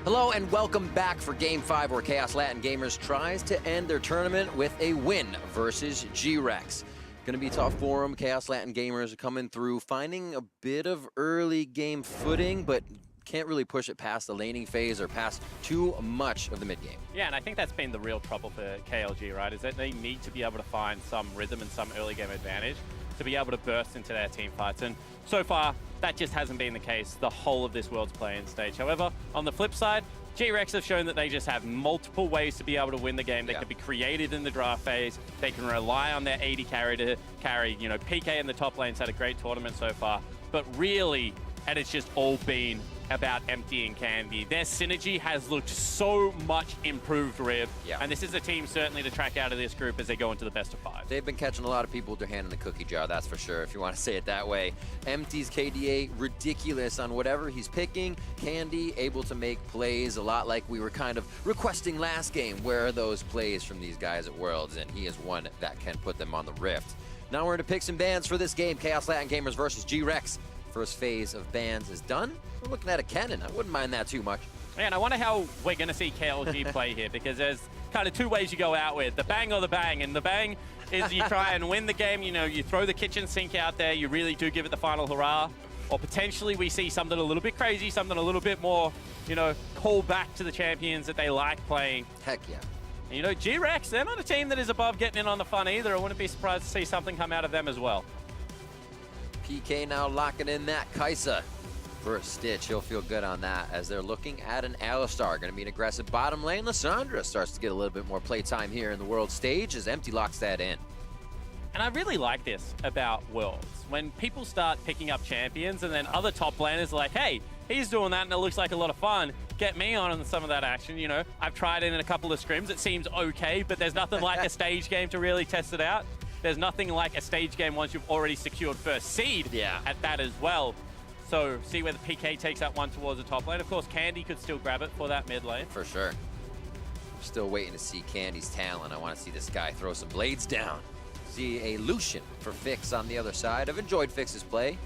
Hello and welcome back for Game 5, where Chaos Latin Gamers tries to end their tournament with a win versus GRX. Gonna be tough for them. Chaos Latin Gamers are coming through, finding a bit of early game footing, but can't really push it past the laning phase or past too much of the mid game. Yeah, and I think that's been the real trouble for KLG, right? Is that they need to be able to find some rhythm and some early game advantage to be able to burst into their team fights. And so far, that just hasn't been the case the whole of this World's Play-In stage. However, on the flip side, GRX have shown that they just have multiple ways to be able to win the game. They can be creative in the draft phase. They can rely on their AD carry to carry. You know, PK in the top lane's had a great tournament so far. But really, and it's just all been about Empty and Candy. Their synergy has looked so much improved, Riv. And this is a team certainly to track out of this group as they go into the best of 5. They've been catching a lot of people with their hand in the cookie jar, that's for sure, if you want to say it that way. Empty's KDA, ridiculous on whatever he's picking. Candy, able to make plays a lot like we were kind of requesting last game. Where are those plays from these guys at Worlds? And he is one that can put them on the Rift. Now we're into picks and bans for this game. Chaos Latin Gamers versus GRX. First phase of bans is done. We're looking at a cannon. I wouldn't mind that too much. Man, I wonder how we're going to see KLG play here, because there's kind of two ways you go out with, the bang or the bang. And the bang is you try and win the game, you know, you throw the kitchen sink out there, you really do give it the final hurrah. Or potentially we see something a little bit crazy, something a little bit more, you know, call back to the champions that they like playing. Heck yeah. And, you know, GRX, they're not a team that is above getting in on the fun either. I wouldn't be surprised to see something come out of them as well. PK now locking in that Kaisa for a Stitch. He'll feel good on that as they're looking at an Alistar. Going to be an aggressive bottom lane. Lissandra starts to get a little bit more playtime here in the world stage as Empty locks that in. And I really like this about Worlds. When people start picking up champions and then other top laners are like, hey, he's doing that and it looks like a lot of fun. Get me on some of that action. You know, I've tried it in a couple of scrims. It seems okay, but there's nothing like a stage game to really test it out. There's nothing like a stage game once you've already secured first seed at that as well. So see where the PK takes that one towards the top lane. Of course, Candy could still grab it for that mid lane. For sure. Still waiting to see Candy's talent. I want to see this guy throw some blades down. See a Lucian for Fix on the other side. I've enjoyed Fix's play.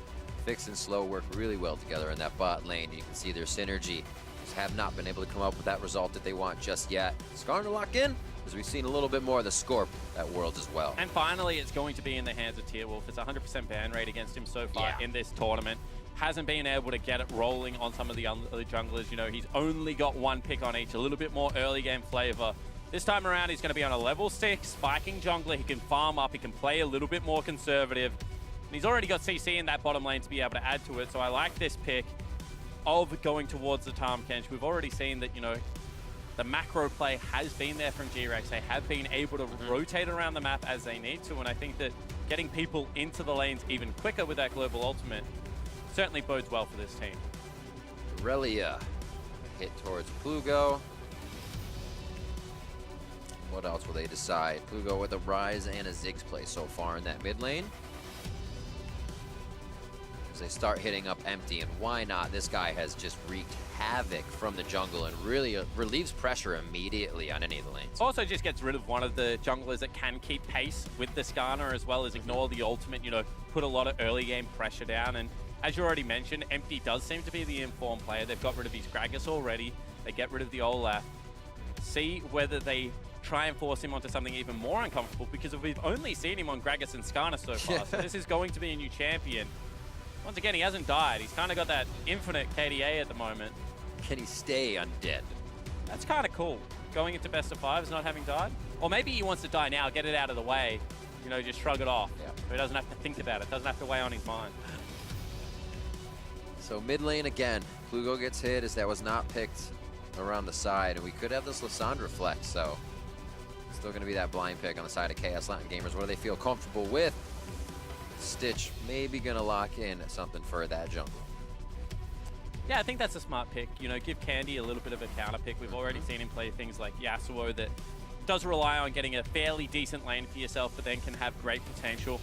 Fix and Slow work really well together in that bot lane. You can see their synergy. Just have not been able to come up with that result that they want just yet. Skarn to lock in, as we've seen a little bit more of the Scorp at Worlds as well. And finally, it's going to be in the hands of Tearwolf. It's 100% ban rate against him so far in this tournament. Hasn't been able to get it rolling on some of the other junglers. You know, he's only got one pick on each, a little bit more early game flavor. This time around, he's going to be on a level 6 spiking jungler. He can farm up, he can play a little bit more conservative. And he's already got CC in that bottom lane to be able to add to it. So I like this pick of going towards the Tahm Kench. We've already seen that, you know, the macro play has been there from GRX. They have been able to rotate around the map as they need to, and I think that getting people into the lanes even quicker with that global ultimate certainly bodes well for this team. Aurelia hit towards Plugo. What else will they decide? Plugo with a Rise and a Ziggs play so far in that mid lane. As they start hitting up Empty, and why not? This guy has just wreaked havoc from the jungle and really relieves pressure immediately on any of the lanes. Also just gets rid of one of the junglers that can keep pace with the Skarner, as well as ignore the ultimate, you know, put a lot of early game pressure down. And as you already mentioned, Empty does seem to be the informed player. They've got rid of his Gragas already. They get rid of the Olaf. See whether they try and force him onto something even more uncomfortable, because we've only seen him on Gragas and Skarner so far. So this is going to be a new champion. Once again, he hasn't died. He's kind of got that infinite KDA at the moment. Can he stay undead? That's kind of cool. Going into best of 5s, not having died. Or maybe he wants to die now, get it out of the way. You know, just shrug it off. So he doesn't have to think about it. Doesn't have to weigh on his mind. So mid lane again. Plugo gets hit as that was not picked around the side. And we could have this Lissandra flex, so still going to be that blind pick on the side of Chaos Latin Gamers. What do they feel comfortable with? Stitch maybe going to lock in something for that jungle. Yeah, I think that's a smart pick. You know, give Candy a little bit of a counter pick. We've already seen him play things like Yasuo that does rely on getting a fairly decent lane for yourself, but then can have great potential.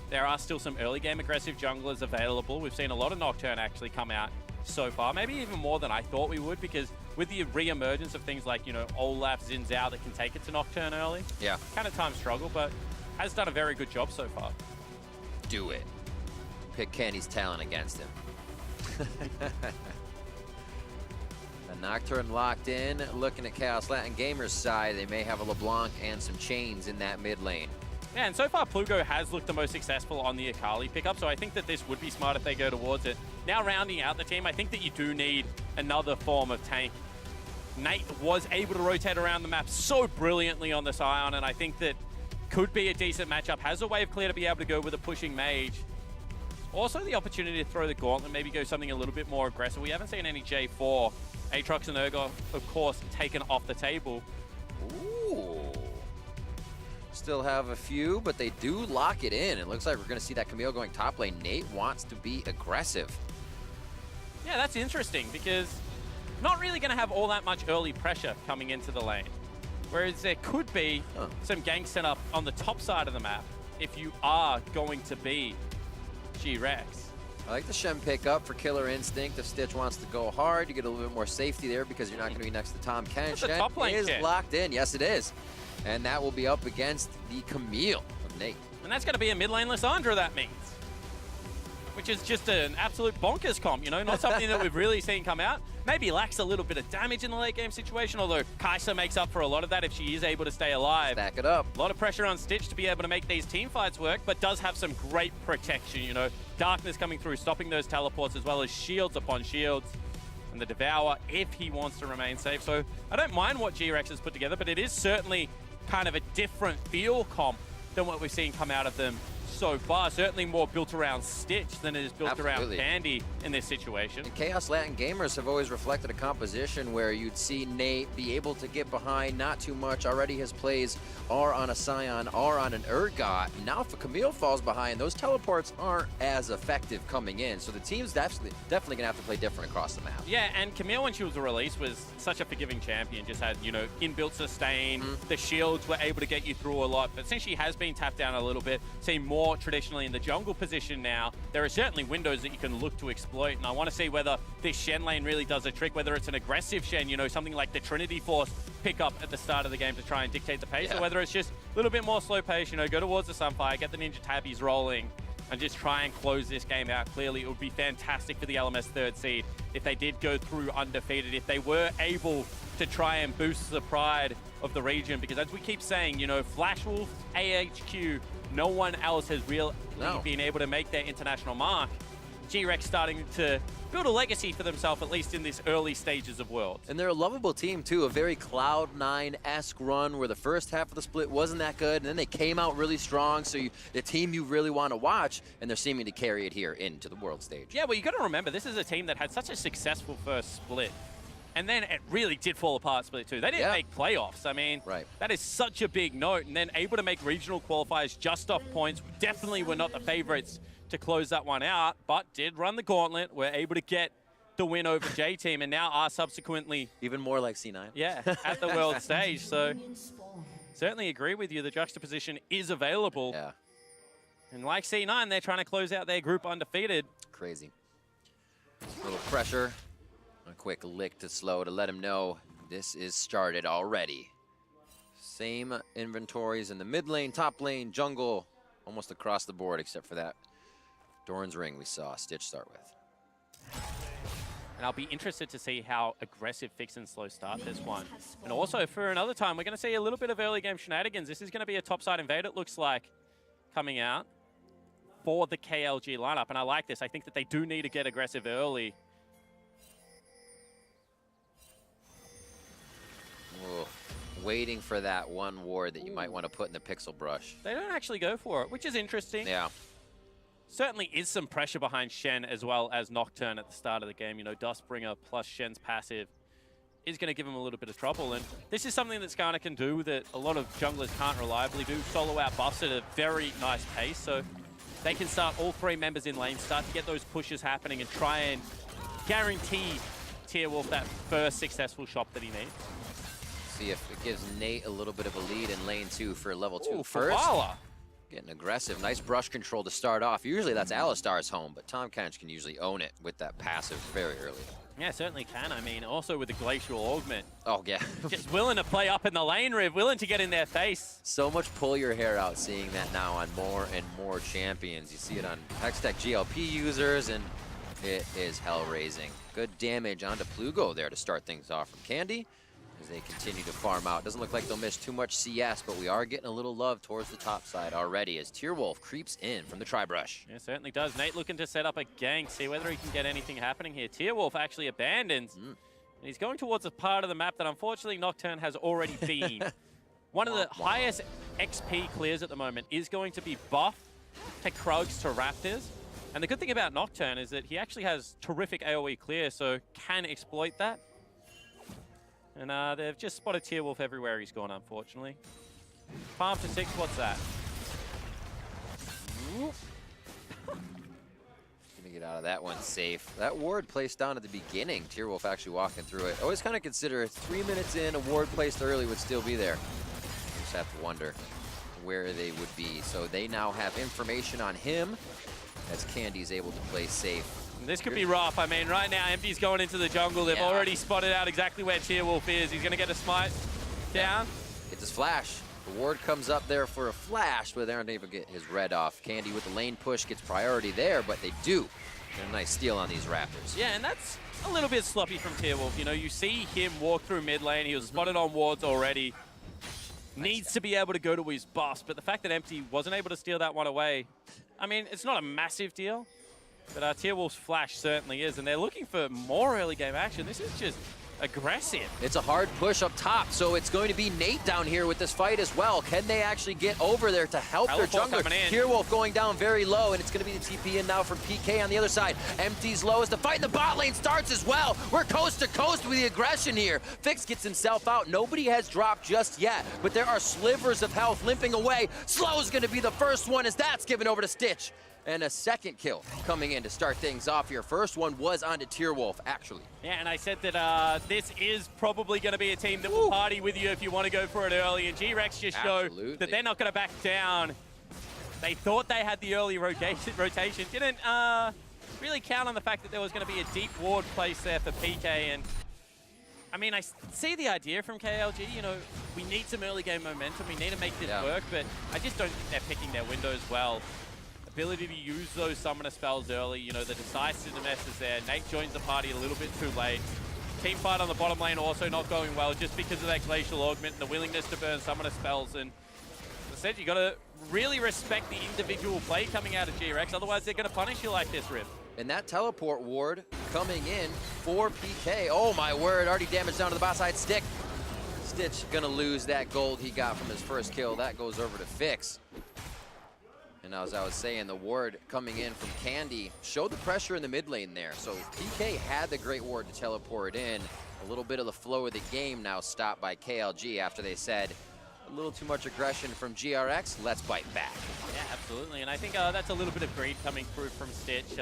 There are still some early game aggressive junglers available. We've seen a lot of Nocturne actually come out so far, maybe even more than I thought we would, because with the re-emergence of things like, you know, Olaf, Xin Zhao that can take it to Nocturne early. Kind of time struggle, but has done a very good job so far. Do it. Pick Candy's talent against him. A Nocturne locked in. Looking at Chaos Latin Gamers' side, they may have a LeBlanc and some chains in that mid lane. Yeah, and so far Plugo has looked the most successful on the Akali pickup, so I think that this would be smart if they go towards it. Now rounding out the team, I think that you do need another form of tank. Nate was able to rotate around the map so brilliantly on this Ion, and I think that could be a decent matchup. Has a wave clear to be able to go with a pushing mage. Also the opportunity to throw the gauntlet, maybe go something a little bit more aggressive. We haven't seen any J4. Aatrox and Urgot, of course, taken off the table. Ooh. Still have a few, but they do lock it in. It looks like we're going to see that Camille going top lane. Nate wants to be aggressive. Yeah, that's interesting because not really going to have all that much early pressure coming into the lane. Whereas there could be some gank set up on the top side of the map if you are going to be GRX. I like the Shen pickup for Killer Instinct. If Stitch wants to go hard, you get a little bit more safety there because you're not going to be next to Tom Ken. Shen is locked in. Yes, it is. And that will be up against the Camille of Nate. And that's going to be a mid lane Lissandra, that means. Which is just an absolute bonkers comp, you know, not something that we've really seen come out. Maybe lacks a little bit of damage in the late game situation, although Kai'Sa makes up for a lot of that if she is able to stay alive. Stack it up. A lot of pressure on Stitch to be able to make these team fights work, but does have some great protection, you know. Darkness coming through, stopping those teleports, as well as shields upon shields. And the Devour, if he wants to remain safe. So I don't mind what GRX has put together, but it is certainly kind of a different feel comp than what we've seen come out of them so far. Certainly more built around Stitch than it is built around Candy in this situation. And Chaos Latin Gamers have always reflected a composition where you'd see Nate be able to get behind not too much. Already his plays are on a Scion, are on an Urgot. Now if a Camille falls behind, those teleports aren't as effective coming in. So the team's definitely going to have to play different across the map. Yeah, and Camille, when she was released, was such a forgiving champion. Just had, you know, inbuilt sustain. The shields were able to get you through a lot. But since she has been tapped down a little bit, seen more traditionally in the jungle position now, there are certainly windows that you can look to exploit. And I want to see whether this Shen lane really does a trick, whether it's an aggressive Shen, you know, something like the Trinity Force pick up at the start of the game to try and dictate the pace, or whether it's just a little bit more slow pace, you know, go towards the Sunfire, get the Ninja Tabbies rolling, and just try and close this game out. Clearly, it would be fantastic for the LMS third seed if they did go through undefeated, if they were able to try and boost the pride of the region, because as we keep saying, you know, Flash Wolf, AHQ, no one else has really been able to make their international mark. GRX starting to build a legacy for themselves, at least in these early stages of Worlds. And they're a lovable team, too. A very Cloud9-esque run where the first half of the split wasn't that good, and then they came out really strong, so the team you really want to watch, and they're seeming to carry it here into the World stage. Yeah, well, you got to remember, this is a team that had such a successful first split. And then it really did fall apart split 2. They didn't make playoffs. I mean, that is such a big note. And then able to make regional qualifiers just off points. Definitely were not the favorites to close that one out, but did run the gauntlet. Were able to get the win over J-Team, and now are subsequently... even more like C9. Yeah, at the world stage. So certainly agree with you. The juxtaposition is available. Yeah. And like C9, they're trying to close out their group undefeated. Crazy. A little pressure. A quick lick to slow to let him know this is started already. Same inventories in the mid lane, top lane, jungle, almost across the board except for that Doran's Ring we saw Stitch start with. And I'll be interested to see how aggressive Fix and Slow start this one. And also for another time, we're going to see a little bit of early game shenanigans. This is going to be a topside invade, it looks like, coming out for the KLG lineup. And I like this. I think that they do need to get aggressive early. Whoa. Waiting for that one ward that you might want to put in the pixel brush. They don't actually go for it, which is interesting. Yeah. Certainly is some pressure behind Shen as well as Nocturne at the start of the game. You know, Dustbringer plus Shen's passive is going to give him a little bit of trouble. And this is something that Skarner can do that a lot of junglers can't reliably do. Solo out buffs at a very nice pace. So they can start all three members in lane, start to get those pushes happening and try and guarantee Tearwolf that first successful shot that he needs. See if it gives Nate a little bit of a lead in lane 2 for level 2 first. Getting aggressive. Nice brush control to start off. Usually that's Alistar's home, but Tom Kench can usually own it with that passive very early. Yeah, certainly can. I mean, also with the Glacial Augment. Oh, yeah. Just willing to play up in the lane, Riv, willing to get in their face. So much pull your hair out seeing that now on more and more champions. You see it on Hextech GLP users, and It is hell-raising. Good damage onto Plugo there to start things off from Candy as they continue to farm out. Doesn't look like they'll miss too much CS, but we are getting a little love towards the top side already as Tierwolf creeps in from the tri-brush. Yeah, certainly does. Nate looking to set up a gank, see whether he can get anything happening here. Tierwolf actually abandons, and he's going towards a part of the map that unfortunately Nocturne has already been. One of the highest XP clears at the moment is going to be buff to Krugs to Raptors. And the good thing about Nocturne is that he actually has terrific AoE clear, so can exploit that. And they've just spotted Tierwolf everywhere he's gone, unfortunately. Farm to 6, what's that? Gonna get out of that one safe. That ward placed down at the beginning, Tierwolf actually walking through it. Always kind of consider 3 minutes in, a ward placed early would still be there. Just have to wonder where they would be. So they now have information on him as Candy's able to play safe. This could be rough. I mean, right now, Empty's going into the jungle. They've already spotted out exactly where Tierwolf is. He's going to get a smite down. Gets his flash. The ward comes up there for a flash, but they aren't able to get his red off. Candy with the lane push gets priority there, but they do get a nice steal on these Raptors. Yeah, and that's a little bit sloppy from Tierwolf. You know, you see him walk through mid lane. He was spotted on wards already. Needs to be able to go to his boss, but the fact that Empty wasn't able to steal that one away, I mean, it's not a massive deal, but Tierwolf's flash certainly is, and they're looking for more early game action. This is just aggressive. It's a hard push up top, so it's going to be Nate down here with this fight as well. Can they actually get over there to help their jungler? Tierwolf going down very low, and it's going to be the TP in now from PK on the other side. Empty's low as the fight in the bot lane starts as well. We're coast to coast with the aggression here. Fix gets himself out. Nobody has dropped just yet, but there are slivers of health limping away. Slow's going to be the first one as that's given over to Stitch. And a second kill coming in to start things off here. First one was onto Tierwolf, actually. Yeah, and I said that this is probably going to be a team that will party with you if you want to go for it early. And GRX just showed that they're not going to back down. They thought they had the early rotation. Didn't really count on the fact that there was going to be a deep ward place there for PK. And I mean, I see the idea from KLG. You know, we need some early game momentum. We need to make this work, but I just don't think they're picking their windows well. Ability to use those summoner spells early, you know, the decisiveness is there. Nate joins the party a little bit too late. Team fight on the bottom lane also not going well just because of that glacial augment and the willingness to burn summoner spells. And as I said, you got to really respect the individual play coming out of GRX, otherwise they're going to punish you like this, Rip. And that teleport ward coming in for PK. Oh my word, already damaged down to the bot side stick. Stitch gonna lose that gold he got from his first kill. That goes over to Fix. And as I was saying, the ward coming in from Candy showed the pressure in the mid lane there. So PK had the great ward to teleport in. A little bit of the flow of the game now stopped by KLG after they said a little too much aggression from GRX, let's bite back. Yeah, absolutely. And I think that's a little bit of greed coming through from Stitch.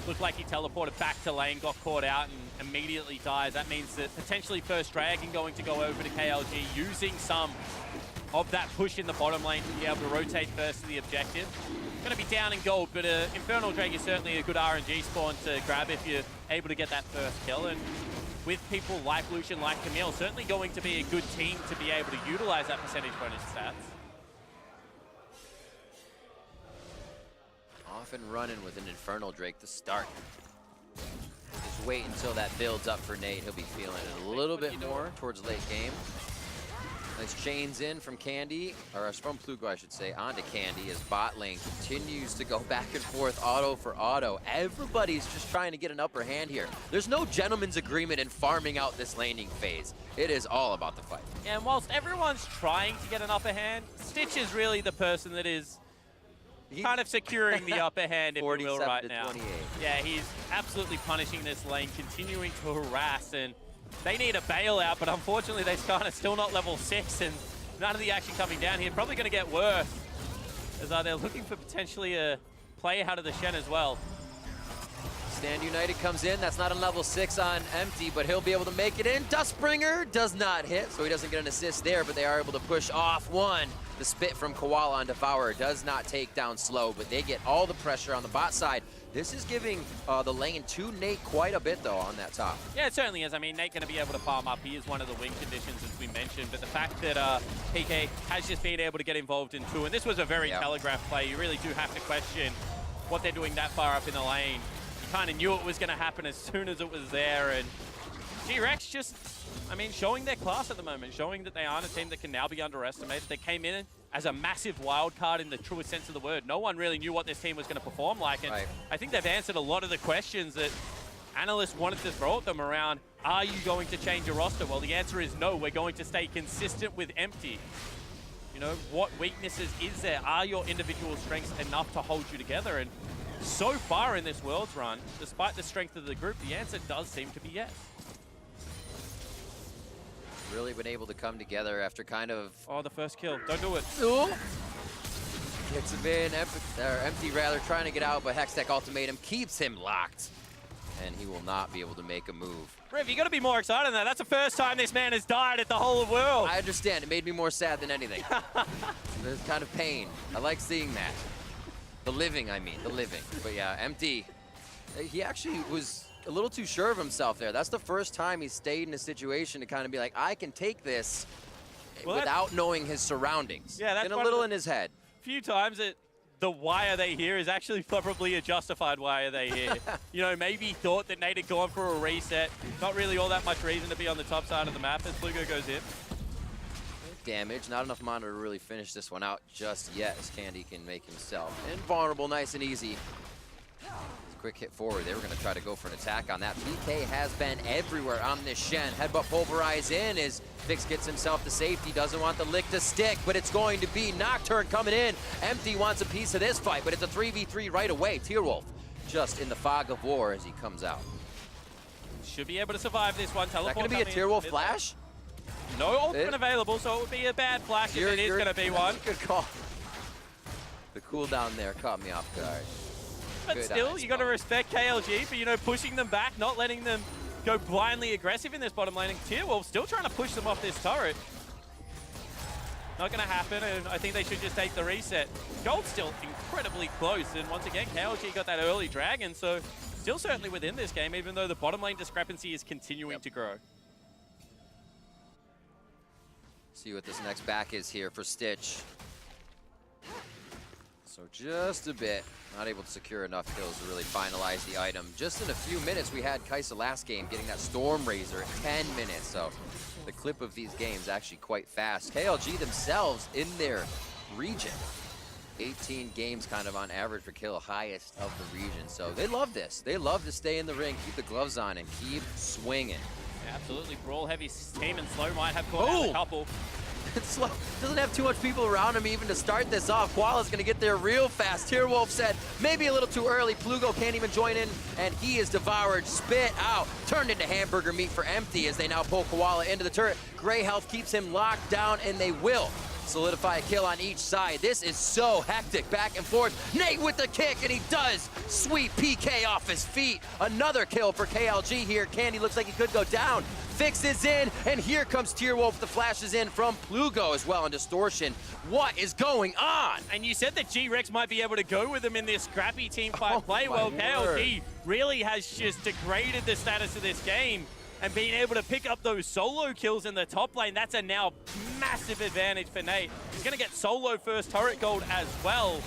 Looked like he teleported back to lane, got caught out, and immediately dies. That means that potentially first Dragon going to go over to KLG, using some of that push in the bottom lane to be able to rotate first to the objective. Going to be down in gold, but Infernal Drake is certainly a good RNG spawn to grab if you're able to get that first kill. And with people like Lucian, like Camille, certainly going to be a good team to be able to utilize that percentage bonus stats. Off and running with an Infernal Drake to start. Just wait until that builds up for Nate. He'll be feeling it a little bit more towards late game. Nice chains in from Candy, or from Plugo, I should say, onto Candy as bot lane continues to go back and forth, auto for auto. Everybody's just trying to get an upper hand here. There's no gentleman's agreement in farming out this laning phase. It is all about the fight. Yeah, and whilst everyone's trying to get an upper hand, Stitch is really the person that is kind of securing the upper hand, if you will, right now. 28. Yeah, he's absolutely punishing this lane, continuing to harass, and they need a bailout, but unfortunately they're kind of still not level 6, and none of the action coming down here. Probably going to get worse, as they're looking for potentially a play out of the Shen as well. Stand United comes in. That's not a level 6 on Empty, but he'll be able to make it in. Dustbringer does not hit, so he doesn't get an assist there, but they are able to push off one. The spit from Koala on Devourer does not take down Slow, but they get all the pressure on the bot side. This is giving the lane to Nate quite a bit, though, on that top. Yeah, it certainly is. I mean, Nate going to be able to farm up. He is one of the win conditions, as we mentioned. But the fact that PK has just been able to get involved in 2, and this was a very telegraphed play. You really do have to question what they're doing that far up in the lane. kind of knew it was going to happen as soon as it was there. And GRX just, I mean, showing their class at the moment, showing that they aren't a team that can now be underestimated. They came in as a massive wild card in the truest sense of the word. No one really knew what this team was going to perform like. And I think they've answered a lot of the questions that analysts wanted to throw at them around, are you going to change your roster? Well, the answer is no. We're going to stay consistent with empty. You know, what weaknesses is there? Are your individual strengths enough to hold you together? And so far in this Worlds run, despite the strength of the group, the answer does seem to be yes. Really been able to come together after kind of... Oh, the first kill. Don't do it. Ooh. Gets him in, empty rather, trying to get out, but Hextech Ultimatum keeps him locked. And he will not be able to make a move. Riv, you got to be more excited than that. That's the first time this man has died at the whole of world. I understand. It made me more sad than anything. There's kind of pain. I like seeing that. The living, I mean. The living. But yeah, empty. He actually was a little too sure of himself there. That's the first time he stayed in a situation to kind of be like, I can take this without knowing his surroundings. Yeah, that's been a little in his head. Few times the why are they here is actually probably a justified why are they here. You know, maybe he thought that Nate had gone for a reset. Not really all that much reason to be on the top side of the map as Plugo goes in. Damage, not enough mana to really finish this one out just yet, as Candy can make himself invulnerable nice and easy. Quick hit forward. They were going to try to go for an attack on that. PK has been everywhere on this Shen. Headbutt pulverize in as Vix gets himself to safety. Doesn't want the lick to stick, but it's going to be Nocturne coming in. Empty wants a piece of this fight, but it's a 3v3 right away. Tierwolf just in the fog of war as he comes out. Should be able to survive this one. Teleport. Is that going to be a Tierwolf flash? No ultimate available, so it would be a bad flash if it is going to be one. Good call. The cooldown there caught me off guard. But still, you got to respect KLG for, you know, pushing them back, not letting them go blindly aggressive in this bottom lane. And Tierwolf still trying to push them off this turret. Not going to happen, and I think they should just take the reset. Gold's still incredibly close, and once again, KLG got that early dragon, so still certainly within this game, even though the bottom lane discrepancy is continuing to grow. See what this next back is here for Stitch. So just a bit. Not able to secure enough kills to really finalize the item. Just in a few minutes, we had Kaisa last game getting that Storm Razor at 10 minutes. So the clip of these games actually quite fast. KLG themselves in their region. 18 games kind of on average per kill, highest of the region. So they love this. They love to stay in the ring, keep the gloves on, and keep swinging. Yeah, absolutely. Brawl heavy team, and Slow might have caught out a couple. Slow doesn't have too much people around him even to start this off. Koala's going to get there real fast. Tierwolf said maybe a little too early. Plugo can't even join in, and he is devoured, spit out, turned into hamburger meat for empty as they now pull Koala into the turret. Gray health keeps him locked down, and they will solidify a kill on each side. This is so hectic, back and forth. Nate with the kick, and he does sweep PK off his feet. Another kill for KLG here. Candy looks like he could go down. Fix is in, and here comes Tierwolf. The flash is in from Plugo as well, and Distortion. What is going on? And you said that GRX might be able to go with them in this scrappy team fight play. Well, KLG really has just degraded the status of this game, and being able to pick up those solo kills in the top lane, that's a now massive advantage for Nate. He's going to get solo first turret gold as well.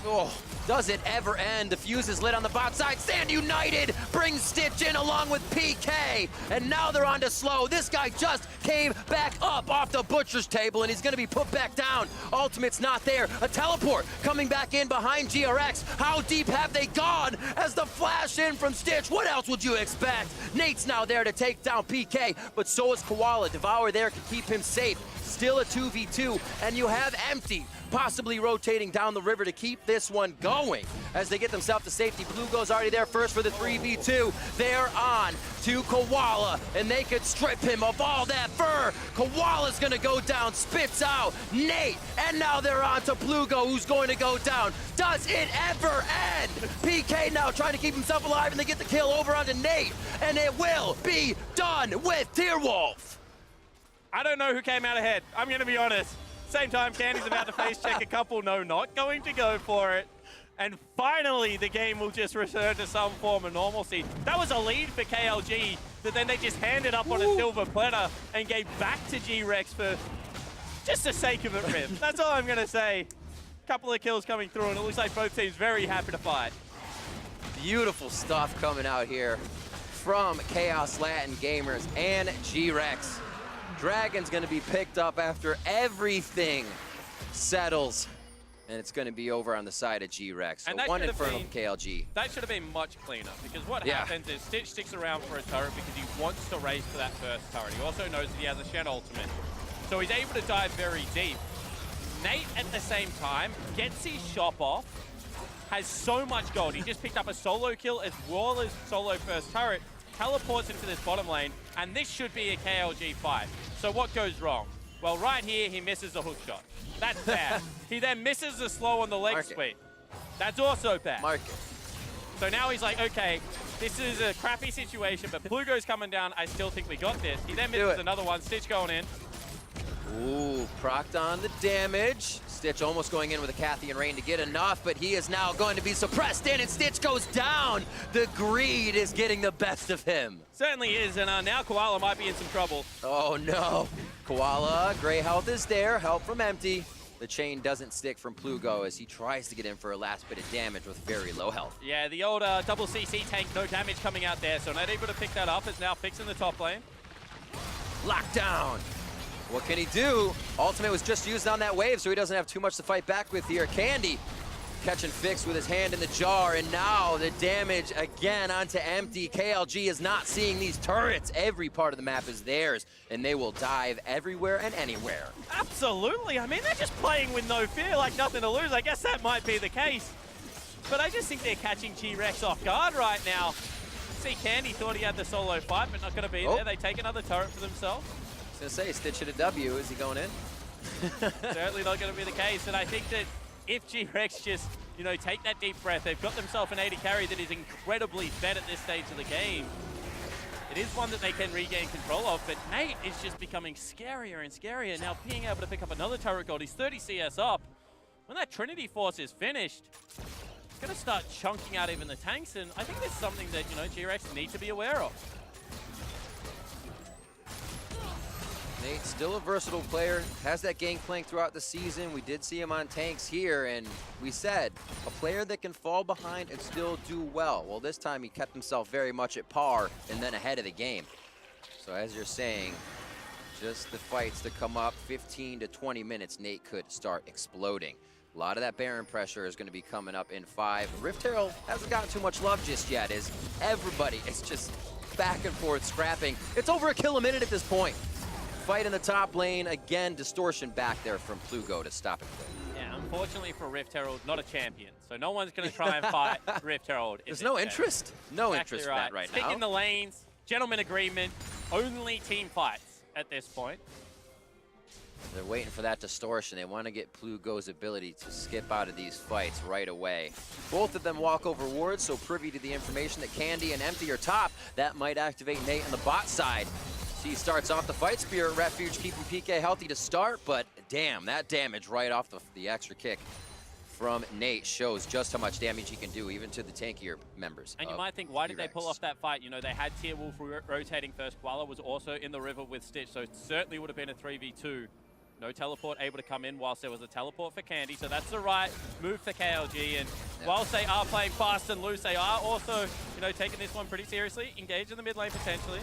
Oh, does it ever end? The fuse is lit on the bot side. Stand United brings Stitch in along with PK. And now they're on to Slow. This guy just came back up off the butcher's table, and he's going to be put back down. Ultimate's not there. A teleport coming back in behind GRX. How deep have they gone as the flash in from Stitch? What else would you expect? Nate's now there to take down PK, but so is Koala. Devour there can keep him safe. Still a 2v2, and you have Empty possibly rotating down the river to keep this one going as they get themselves to safety. Plugo's already there first for the 3v2. They're on to Koala, and they could strip him of all that fur. Koala's gonna go down, spits out Nate, and now they're on to Plugo, who's going to go down. Does it ever end? PK now trying to keep himself alive, and they get the kill over onto Nate, and it will be done with Tierwolf. I don't know who came out ahead. I'm going to be honest. Same time, Candy's about to face check a couple. No, not going to go for it. And finally, the game will just return to some form of normalcy. That was a lead for KLG that then they just handed up on a silver platter and gave back to GRX for just the sake of it, Riv. That's all I'm going to say. Couple of kills coming through, and it looks like both teams very happy to fight. Beautiful stuff coming out here from Chaos Latin Gamers and GRX. Dragon's gonna be picked up after everything settles, and it's gonna be over on the side of GRX. So one Infernal for KLG. That should have been much cleaner, because what happens is Stitch sticks around for a turret because he wants to race for that first turret. He also knows that he has a Shen ultimate, so he's able to dive very deep. Nate, at the same time, gets his shop off, has so much gold. He just picked up a solo kill as well as solo first turret, teleports into this bottom lane, and this should be a KLG fight. So what goes wrong? Well, right here, he misses the hook shot. That's bad. He then misses the slow on the leg sweep. That's also bad. So now he's like, okay, this is a crappy situation, but Plugo's coming down. I still think we got this. He then misses another one. Stitch going in. Ooh, procced on the damage. Stitch almost going in with a Cathy and Rain to get enough, but he is now going to be suppressed in, and Stitch goes down. The greed is getting the best of him. Certainly is, and now Koala might be in some trouble. Oh no. Koala, gray health is there, help from Empty. The chain doesn't stick from Plugo as he tries to get in for a last bit of damage with very low health. Yeah, the old double CC tank, no damage coming out there, so not able to pick that up. Is now fixing the top lane. Lockdown. What can he do? Ultimate was just used on that wave, so he doesn't have too much to fight back with here. Candy catching Fix with his hand in the jar, and now the damage again onto Empty. KLG is not seeing these turrets. Every part of the map is theirs, and they will dive everywhere and anywhere. Absolutely. I mean, they're just playing with no fear, like nothing to lose. I guess that might be the case. But I just think they're catching GRX off guard right now. See, Candy thought he had the solo fight, but not going to be there. They take another turret for themselves. I was gonna say, Stitch at a W. Is he going in? Certainly not going to be the case. And I think that if GRX just, you know, take that deep breath, they've got themselves an AD carry that is incredibly fed at this stage of the game. It is one that they can regain control of, but Nate is just becoming scarier and scarier. Now being able to pick up another turret gold, he's 30 CS up. When that Trinity Force is finished, it's going to start chunking out even the tanks, and I think that's something that, you know, GRX need to be aware of. Nate, still a versatile player, has that gangplank throughout the season. We did see him on tanks here, and we said, a player that can fall behind and still do well. Well, this time he kept himself very much at par and then ahead of the game. So as you're saying, just the fights to come up, 15 to 20 minutes, Nate could start exploding. A lot of that Baron pressure is going to be coming up in 5. Rift Herald hasn't gotten too much love just yet, as everybody is just back and forth scrapping. It's over a kill a minute at this point. Fight in the top lane. Again, distortion back there from Plugo to stop it. Yeah, unfortunately for Rift Herald, not a champion. So no one's going to try and fight Rift Herald. There's no interest. No interest in that right now. Stick in the lanes, gentleman agreement, only team fights at this point. They're waiting for that distortion. They want to get Plugo's ability to skip out of these fights right away. Both of them walk over wards, so privy to the information that Candy and Empty are top. That might activate Nate on the bot side. He starts off the fight. Spirit Refuge keeping PK healthy to start, but damn, that damage right off the extra kick from Nate shows just how much damage he can do, even to the tankier members. And you might think, why did they pull off that fight? You know, they had Tier Wolf rotating first. Koala was also in the river with Stitch, so it certainly would have been a 3v2. No teleport able to come in whilst there was a teleport for Candy, so that's the right move for KLG. And whilst they are playing fast and loose, they are also, you know, taking this one pretty seriously. Engaged in the mid lane potentially.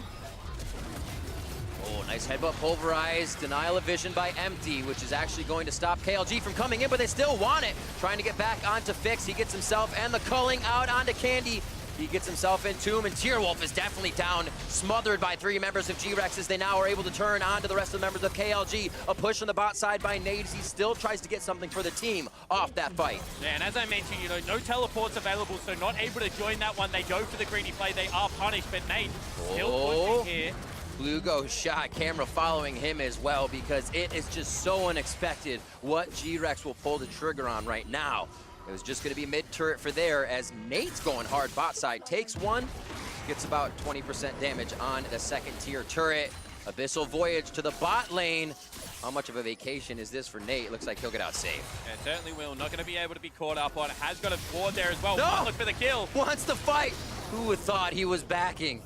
Oh, nice headbutt pulverized. Denial of vision by Empty, which is actually going to stop KLG from coming in, but they still want it. Trying to get back onto Fix. He gets himself and the culling out onto Candy. He gets himself in Tomb, and Tier Wolf is definitely down, smothered by 3 members of GRX as they now are able to turn on to the rest of the members of KLG. A push on the bot side by Nate as he still tries to get something for the team off that fight. Yeah, and as I mentioned, you know, no teleports available, so not able to join that one. They go for the greedy play. They are punished, but Nate still pushing here. Plugo shot, camera following him as well, because it is just so unexpected what GRX will pull the trigger on right now. It was just going to be mid-turret for there as Nate's going hard bot side. Takes one, gets about 20% damage on the second tier turret. Abyssal Voyage to the bot lane. How much of a vacation is this for Nate? Looks like he'll get out safe. Yeah, certainly will. Not going to be able to be caught up on. Has got a board there as well. No! Look for the kill. Wants to fight. Who would thought he was backing?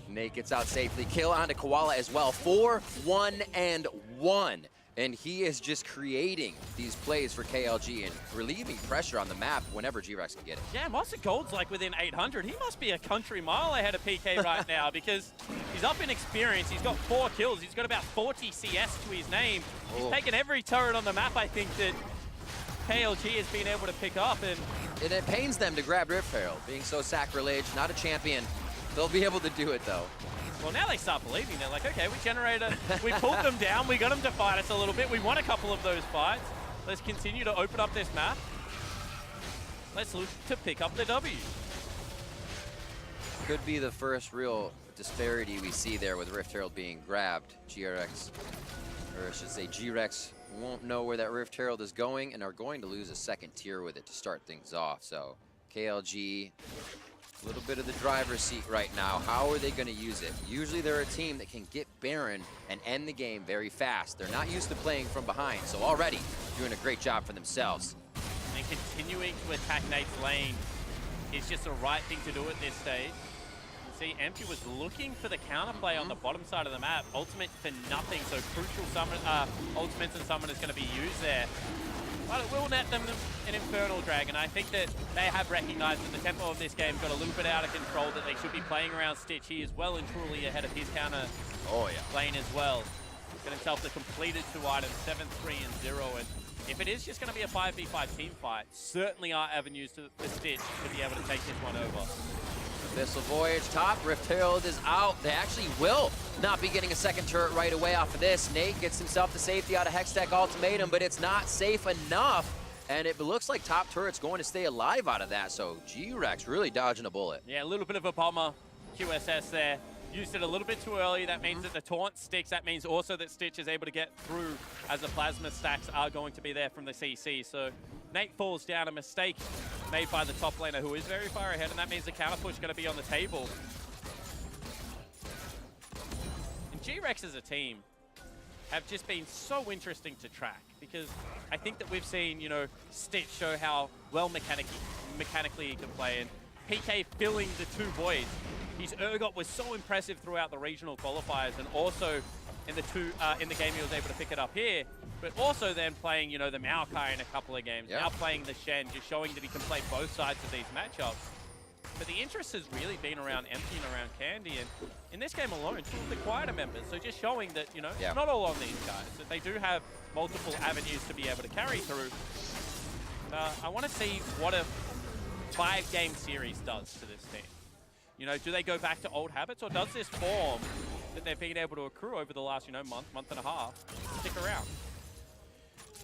Nate gets out safely. Kill onto Koala as well. 4-1-1 And he is just creating these plays for KLG and relieving pressure on the map whenever GRX can get it. Yeah, Monster Gold's like within 800. He must be a country mile ahead of PK right now because he's up in experience. He's got 4 kills. He's got about 40 CS to his name. He's taken every turret on the map, I think, that KLG has been able to pick up. And it pains them to grab Rift Herald, being so sacrilege, not a champion. They'll be able to do it, though. Well, now they start believing. They're like, okay, we pulled them down. We got them to fight us a little bit. We won a couple of those fights. Let's continue to open up this map. Let's look to pick up the W. Could be the first real disparity we see there with Rift Herald being grabbed. GRX, or I should say GRX, won't know where that Rift Herald is going and are going to lose a second tier with it to start things off. So KLG, a little bit of the driver's seat right now. How are they going to use it? Usually they're a team that can get Baron and end the game very fast. They're not used to playing from behind, so already doing a great job for themselves. And continuing to attack Nate's lane is just the right thing to do at this stage. You see, Empty was looking for the counterplay on the bottom side of the map. Ultimate for nothing, so crucial summon, ultimates and summon is going to be used there. But it will net them an Infernal Dragon. I think that they have recognized that the tempo of this game got a little bit out of control, that they should be playing around Stitch. He is well and truly ahead of his counter lane as well. Got himself the completed 2 items, 7, 3, and 0. And if it is just going to be a 5v5 team fight, certainly are avenues to the Stitch to be able to take this one over. Abyssal Voyage top, Rift Herald is out. They actually will not be getting a second turret right away off of this. Nate gets himself the safety out of Hextech Ultimatum, but it's not safe enough. And it looks like top turret's going to stay alive out of that, so GRX really dodging a bullet. Yeah, a little bit of a bomber QSS there. Used it a little bit too early. That means that the taunt sticks. That means also that Stitch is able to get through as the plasma stacks are going to be there from the CC. So Nate falls down, a mistake made by the top laner who is very far ahead, and that means the counter push is going to be on the table. And GRX as a team have just been so interesting to track because I think that we've seen, you know, Stitch show how well mechanically he can play, and PK filling the 2 voids. His Urgot was so impressive throughout the regional qualifiers, and also in the game he was able to pick it up here, but also then playing, you know, the Maokai in a couple of games. Now playing the Shen, just showing that he can play both sides of these matchups. But the interest has really been around Empty and around Candy, and in this game alone, 2 of the quieter members. So just showing that, you know, it's not all on these guys, that they do have multiple avenues to be able to carry through. I want to see what a 5-game series does to this team. You know, do they go back to old habits, or does this form that they've been able to accrue over the last, you know, month and a half stick around?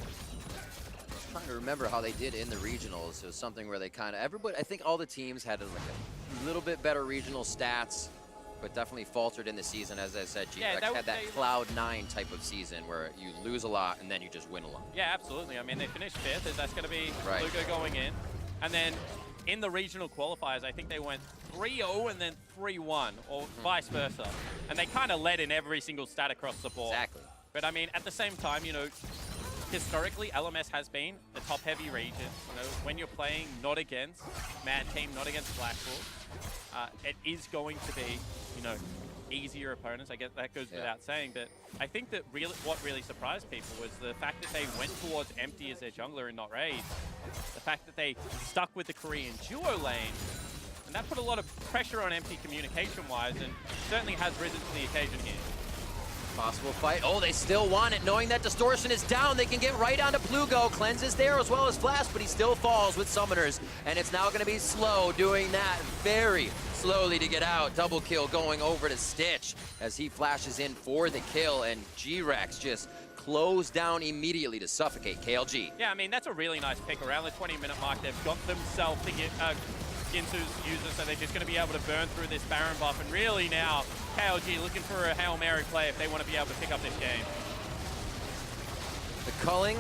I'm trying to remember how they did in the regionals. It was something where they kind of, everybody, I think all the teams had like a little bit better regional stats, but definitely faltered in the season. As I said, GRX had that Cloud9 type of season where you lose a lot and then you just win a lot. Yeah, absolutely. I mean, they finished 5th. That's going to be Lugo going in. And then in the regional qualifiers, I think they went 3-0 and then 3-1, or vice versa. And they kind of led in every single stat across the board. Exactly. But I mean, at the same time, you know, historically, LMS has been the top-heavy region. You know, when you're playing not against Mad Team, not against Blackpool, it is going to be, you know, easier opponents. I guess that goes without saying. But I think that what really surprised people was the fact that they went towards Empty as their jungler and not Raid. The fact that they stuck with the Korean duo lane. And that put a lot of pressure on Empty communication-wise, and certainly has risen to the occasion here. Possible fight. Oh, they still want it. Knowing that Distortion is down, they can get right onto Plugo. Cleanse is there as well as Flash, but he still falls with Summoners. And it's now going to be Slow doing that very slowly to get out. Double kill going over to Stitch as he flashes in for the kill, and GRX just closed down immediately to suffocate KLG. Yeah, I mean, that's a really nice pick. Around the 20-minute mark, they've got themselves to get Ginsu's user, so they're just going to be able to burn through this Baron buff. And really now, KLG looking for a Hail Mary play if they want to be able to pick up this game. The culling,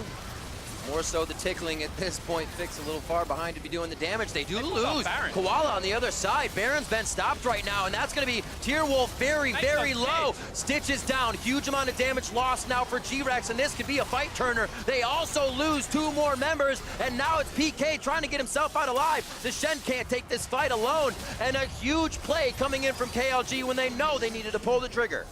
more so the tickling at this point. Fix a little far behind to be doing the damage. They do lose. Koala on the other side. Baron's been stopped right now, and that's going to be Tier Wolf very, very low. Stitch is down. Huge amount of damage lost now for GRX, and this could be a fight turner. They also lose 2 more members, and now it's PK trying to get himself out alive. The Shen can't take this fight alone, and a huge play coming in from KLG when they know they needed to pull the trigger.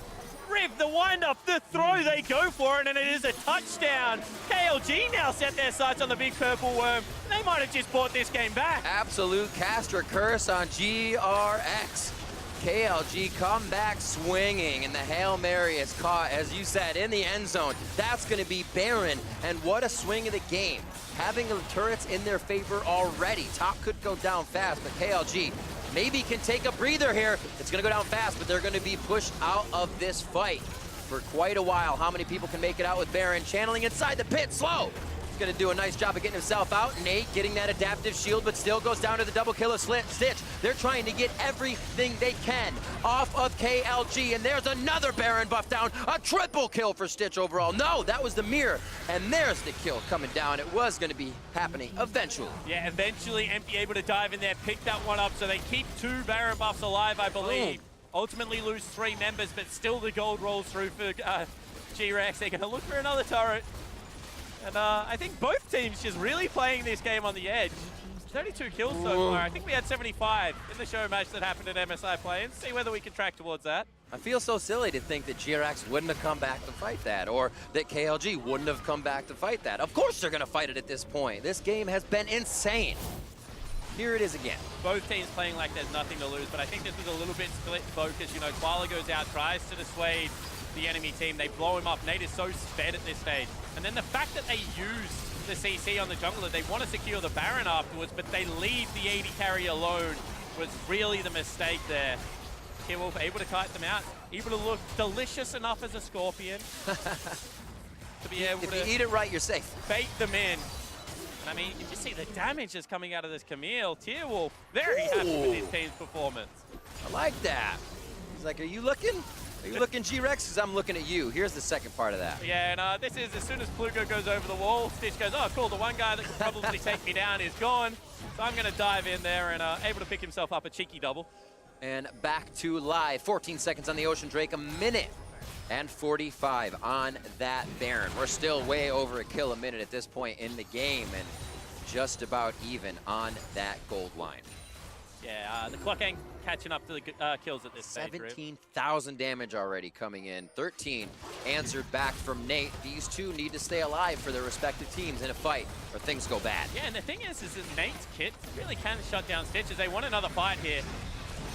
dive, the wind-up, the throw, they go for it, and it is a touchdown. KLG now set their sights on the big purple worm. They might have just brought this game back. Absolute caster curse on GRX. KLG come back swinging, and the Hail Mary is caught, as you said, in the end zone. That's going to be Baron, and what a swing of the game. Having the turrets in their favor already. Top could go down fast, but KLG maybe can take a breather here. It's going to go down fast, but they're going to be pushed out of this fight for quite a while. How many people can make it out with Baron? Channeling inside the pit, slow. He's going to do a nice job of getting himself out. Nate getting that adaptive shield, but still goes down to the double kill of Stitch. They're trying to get everything they can off of KLG, and there's another Baron buff down. A triple kill for Stitch overall. No, that was the mirror, and there's the kill coming down. It was going to be happening eventually. Yeah, eventually Empty able to dive in there, pick that one up, so they keep 2 Baron buffs alive, I believe. Ultimately lose 3 members, but still the gold rolls through for GRX. They're going to look for another turret. And I think both teams just really playing this game on the edge. 32 kills so far. I think we had 75 in the show match that happened at MSI Play, and see whether we can track towards that. I feel so silly to think that GRX wouldn't have come back to fight that, or that KLG wouldn't have come back to fight that. Of course they're going to fight it at this point. This game has been insane. Here it is again. Both teams playing like there's nothing to lose, but I think this was a little bit split focus. You know, Koala goes out, tries to dissuade the enemy team. They blow him up. Nate is so sped at this stage. And then the fact that they use the CC on the jungler, they want to secure the Baron afterwards, but they leave the AD carry alone, was really the mistake there. Wolf able to kite them out, able to look delicious enough as a Scorpion to be able to... If you eat it right, you're safe. Bait them in. And I mean, you just see the damage that's coming out of this Camille. Wolf very happy with his team's performance. I like that. He's like, are you looking? Are you looking, GRX? Because I'm looking at you. Here's the second part of that. Yeah, and this is as soon as Plugo goes over the wall, Stitch goes, oh, cool, the one guy that could probably take me down is gone. So I'm going to dive in there and able to pick himself up a cheeky double. And back to live. 14 seconds on the Ocean Drake, a minute and 45 on that Baron. We're still way over a kill a minute at this point in the game, and just about even on that gold line. Yeah, the clock ain't catching up to the kills at this stage. 17,000 damage already coming in. 13 answered back from Nate. These two need to stay alive for their respective teams in a fight, or things go bad. Yeah, and the thing is that Nate's kit really can shut down Stitches. They want another fight here.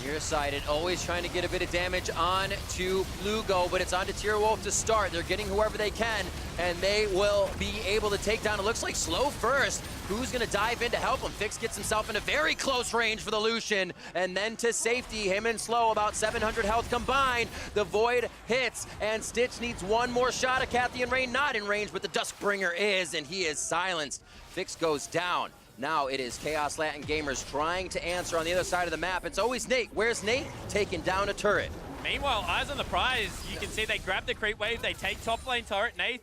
Nearsighted, always trying to get a bit of damage on to Plugo, but it's on to Wolf to start. They're getting whoever they can, and they will be able to take down, it looks like Slow first. Who's going to dive in to help him? Fix gets himself into very close range for the Lucian, and then to safety. Him and Slow, about 700 health combined. The Void hits, and Stitch needs one more shot. Kathy and Rain not in range, but the Duskbringer is, and he is silenced. Fix goes down. Now it is Chaos Latin Gamers trying to answer on the other side of the map. It's always Nate. Where's Nate? Taking down a turret. Meanwhile, eyes on the prize. You can see they grab the creep wave. They take top lane turret. Nate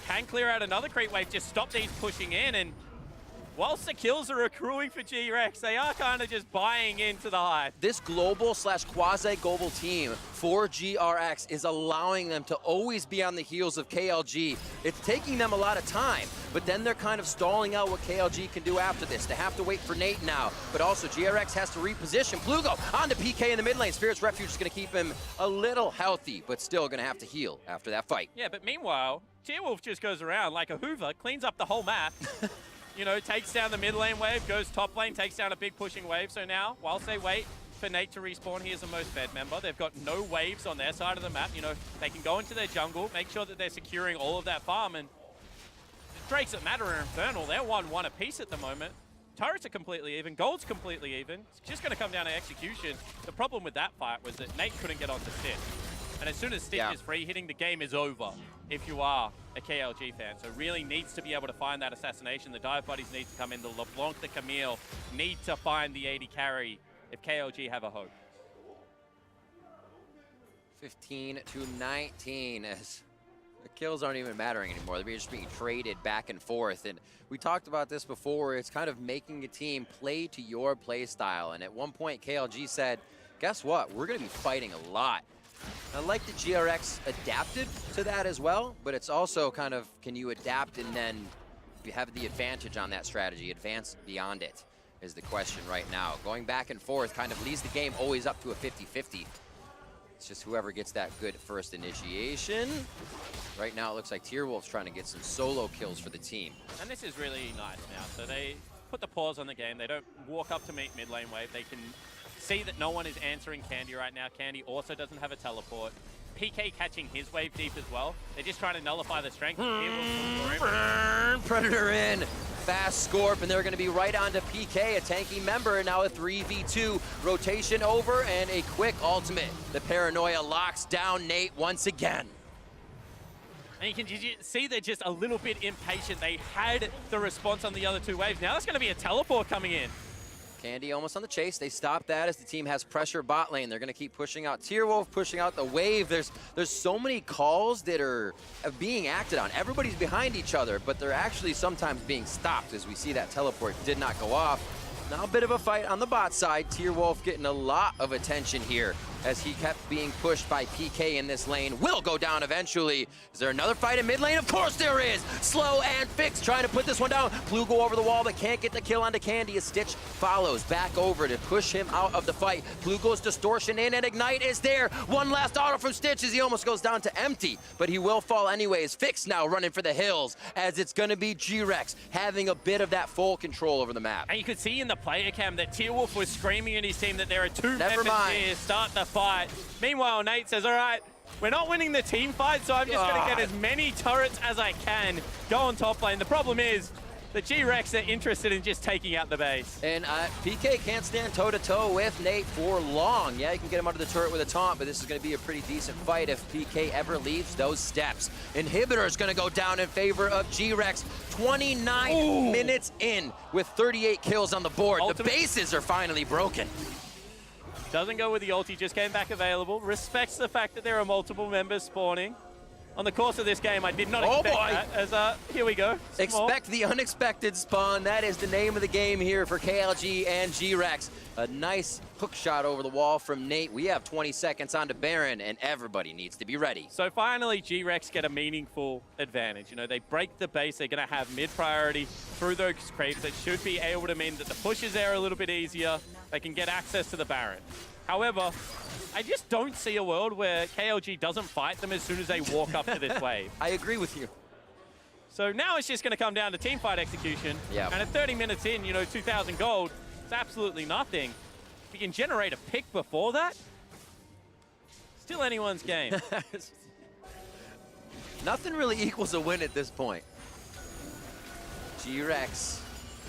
can clear out another creep wave. Just stop these pushing in. And whilst the kills are accruing for GRX, they are kind of just buying into the hype. This global / quasi-global team for GRX is allowing them to always be on the heels of KLG. It's taking them a lot of time, but then they're kind of stalling out what KLG can do after this. They have to wait for Nate now, but also GRX has to reposition. Plugo on the PK in the mid lane. Spirit's Refuge is going to keep him a little healthy, but still going to have to heal after that fight. Yeah, but meanwhile, Wolf just goes around like a Hoover, cleans up the whole map. You know, takes down the mid lane wave, goes top lane, takes down a big pushing wave. So now, whilst they wait for Nate to respawn, he is the most fed member. They've got no waves on their side of the map. You know, they can go into their jungle, make sure that they're securing all of that farm. And the Drakes that matter are Infernal. They're 1-1 apiece at the moment. Turrets are completely even. Gold's completely even. It's just going to come down to execution. The problem with that fight was that Nate couldn't get onto Stitch. And as soon as Stitch is free hitting, the game is over if you are a KLG fan. So really needs to be able to find that assassination. The dive buddies need to come in. The LeBlanc, the Camille need to find the AD carry if KLG have a hope. 15-19 as the kills aren't even mattering anymore. They're just being traded back and forth. And we talked about this before. It's kind of making a team play to your play style. And at one point, KLG said, guess what? We're going to be fighting a lot. I like that GRX adapted to that as well, but it's also kind of, can you adapt and then if you have the advantage on that strategy, advance beyond it is the question right now. Going back and forth kind of leads the game always up to a 50-50. It's just whoever gets that good first initiation. Right now, it looks like Tierwolf's trying to get some solo kills for the team. And this is really nice now. So they put the pause on the game. They don't walk up to meet mid lane wave. They can see that no one is answering Candy right now. Candy also doesn't have a teleport. PK catching his wave deep as well. They're just trying to nullify the strength. Predator in. Fast Scorp, and they're going to be right onto PK, a tanky member, and now a 3v2 rotation over and a quick ultimate. The Paranoia locks down Nate once again. And you can see they're just a little bit impatient. They had the response on the other two waves. Now there's going to be a teleport coming in. Candy almost on the chase. They stop that as the team has pressure bot lane. They're going to keep pushing out Tierwolf, pushing out the wave. There's so many calls that are being acted on. Everybody's behind each other, but they're actually sometimes being stopped as we see that teleport did not go off. Now a bit of a fight on the bot side. Tierwolf getting a lot of attention here as he kept being pushed by PK in this lane. Will go down eventually. Is there another fight in mid lane? Of course there is. Slow and Fix trying to put this one down. Blue go over the wall but can't get the kill onto Candy as Stitch follows back over to push him out of the fight. Blue goes Distortion in and Ignite is there. One last auto from Stitch as he almost goes down to empty, but he will fall anyways. Fix now running for the hills as it's going to be GRX having a bit of that full control over the map. And you could see in the player cam that Tierwolf was screaming at his team that there are two members here, start the fight. Meanwhile, Nate says, all right, we're not winning the team fight, so I'm just going to get as many turrets as I can, go on top lane. The problem is the GRX are interested in just taking out the base. And PK can't stand toe-to-toe with Nate for long. Yeah, you can get him under the turret with a taunt, but this is going to be a pretty decent fight if PK ever leaves those steps. Inhibitor is going to go down in favor of GRX. 29 minutes in with 38 kills on the board. Ultimate. The bases are finally broken. Doesn't go with the ulti, just came back available. Respects the fact that there are multiple members spawning. On the course of this game, I did not expect that, as here we go. Expect the unexpected spawn. That is the name of the game here for KLG and GRX. A nice hook shot over the wall from Nate. We have 20 seconds onto Baron, and everybody needs to be ready. So finally, GRX get a meaningful advantage. You know, they break the base. They're going to have mid-priority through those creeps. That should be able to mean that the pushes there are a little bit easier. They can get access to the Baron. However, I just don't see a world where KLG doesn't fight them as soon as they walk up to this wave. I agree with you. So now it's just going to come down to team fight execution. Yeah. And at 30 minutes in, you know, 2,000 gold, it's absolutely nothing. If you can generate a pick before that, still anyone's game. Nothing really equals a win at this point. GRX.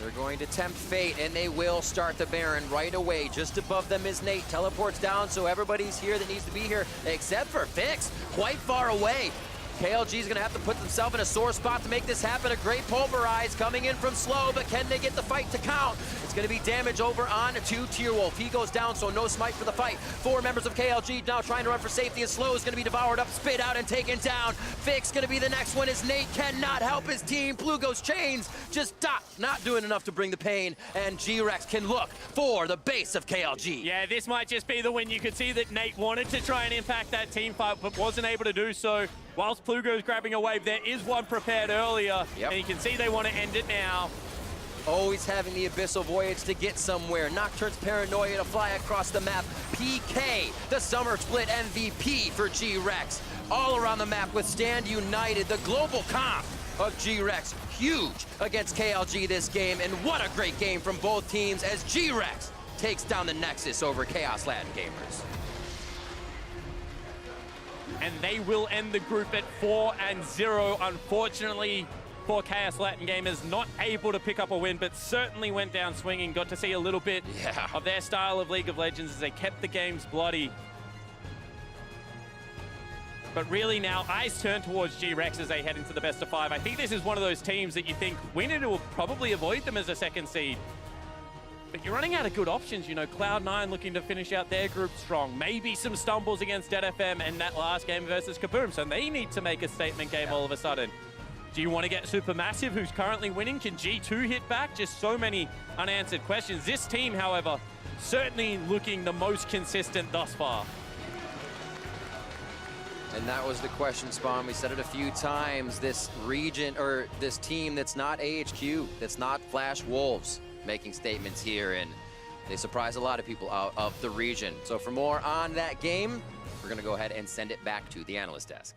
They're going to tempt fate, and they will start the Baron right away. Just above them is Nate. Teleports down, so everybody's here that needs to be here, except for Fix, quite far away. KLG is going to have to put themselves in a sore spot to make this happen. A great pulverize coming in from Slow, but can they get the fight to count? It's going to be damage over on to Tierwolf. He goes down, so no smite for the fight. 4 members of KLG now trying to run for safety, and Slow is going to be devoured up, spit out, and taken down. Fix going to be the next one as Nate cannot help his team. Blue goes Chains, just not doing enough to bring the pain, and GRX can look for the base of KLG. Yeah, this might just be the win. You could see that Nate wanted to try and impact that team fight, but wasn't able to do so. Whilst Plugo's grabbing a wave, there is one prepared earlier, and you can see they want to end it now. Always having the Abyssal Voyage to get somewhere. Nocturne's Paranoia to fly across the map. PK, the Summer Split MVP for GRX. All around the map with Stand United, the global comp of GRX. Huge against KLG this game, and what a great game from both teams as GRX takes down the Nexus over Chaos Latin Gamers. And they will end the group at 4-0. Unfortunately for Chaos Latin Gamers, not able to pick up a win, but certainly went down swinging. Got to see a little bit of their style of League of Legends as they kept the games bloody. But really now, eyes turn towards GRX as they head into the best of 5. I think this is one of those teams that you think winner will probably avoid them as a second seed. But you're running out of good options, you know. Cloud9 looking to finish out their group strong. Maybe some stumbles against Dead FM and that last game versus Kaboom. So they need to make a statement game all of a sudden. Do you want to get Supermassive, who's currently winning? Can G2 hit back? Just so many unanswered questions. This team, however, certainly looking the most consistent thus far. And that was the question, Spawn. We said it a few times. This region, or this team that's not AHQ, that's not Flash Wolves, making statements here, and they surprise a lot of people out of the region. So for more on that game, we're going to go ahead and send it back to the analyst desk.